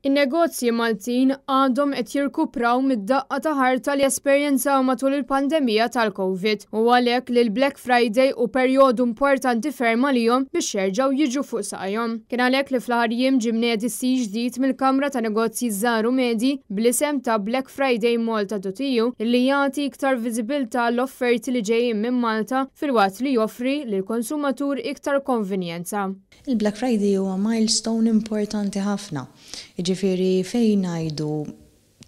In-negozji Maltin għadhom qed jirkupraw mid-daqqa ta' ħarta li esperjenzaw matul il-pandemija tal-Covid u għalhekk li l-Black Friday u perjodu importanti ferm għalihom biex jerġgħu jiġu fuq saqajhom. Kien għalhekk li fl-aħħar jiem ġie mniedi sij ġdid mill-Kamra ta' Negozji Żgħar u Medji bl-isem ta' Black Friday Malta.eu li jagħti iktar viżibilità l-offerti li ġejjin minn Malta filwaqt li joffri lill-konsumatur iktar konvenjenza. Il-Black Friday huwa milestone importanti ħafna. Jiġifieri fejn ngħidu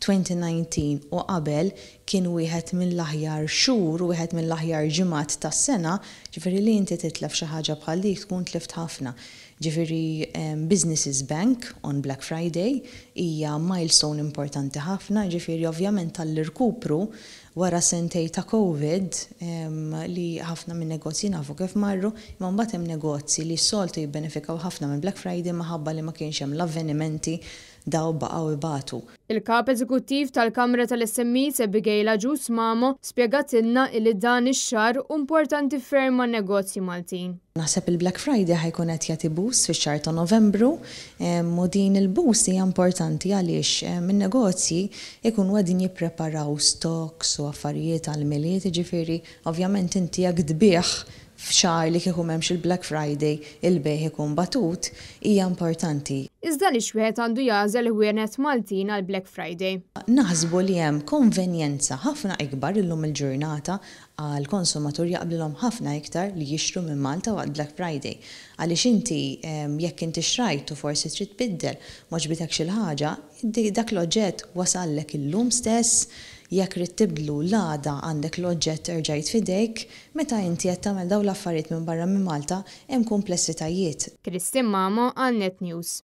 2019 u qabel kien wieħed mill-aħjar xhur u wieħed mill-aħjar ġimgħat tas-sena, ġifieri li inti titlef xi ħaġa bħal dik tkun tlift ħafna. Ġifieri Businesses Bank on Black Friday hija milestone importanti ħafna, ġifieri ovvjament tal-irkupru wara sentej ta' Covid li ħafna minn negozji nafu kif marru, imma mbagħad hemm negozji li s-soltu jibbenefikaw ħafna minn Black Friday minħabba li ma kienx hemm l-avvenimenti daw baqgħu ibatu. Il-kap eżekuttiv tal-Kamra tal-SMEs Abigail Aġus Mamo spjegatilna li dan ix-xahar importanti ferm għan-negozji Maltin. Naħseb il-Black Friday ħajkun qed jagħti boost fix-xahar ta' Novembru u din il-boost hija importanti għaliex min-negozji ikunu qegħdin jippreparaw stocks u affarijiet għall-miliet, ġifieri ovvjament inti jekk tbieħ f'xahar li kieku m'hemmx il-Black Friday il-bejħ ikun batut hija importanti. Iżda li xwieħed għandu jażel ħwienet Maltin għal Black Friday. Naħsbu li hemm konvenjenza ħafna ikbar illum il-ġurnata għal konsumatur jaqblilhom ħafna iktar li jixtru minn Malta waqt Black Friday. Għaliex inti jekk inti xrajt u forsi trid tbiddel ma ġbitek xi ħaġa, dak l-oġġett wasallek illum stess, jekk rid tibdlu l-għada għandek l-oġġett erġajt fidejk, meta inti qed tagħmel dawn l-affarijiet minn barra minn Malta hemm komplessitajiet. Kristin Mamo għal Net News.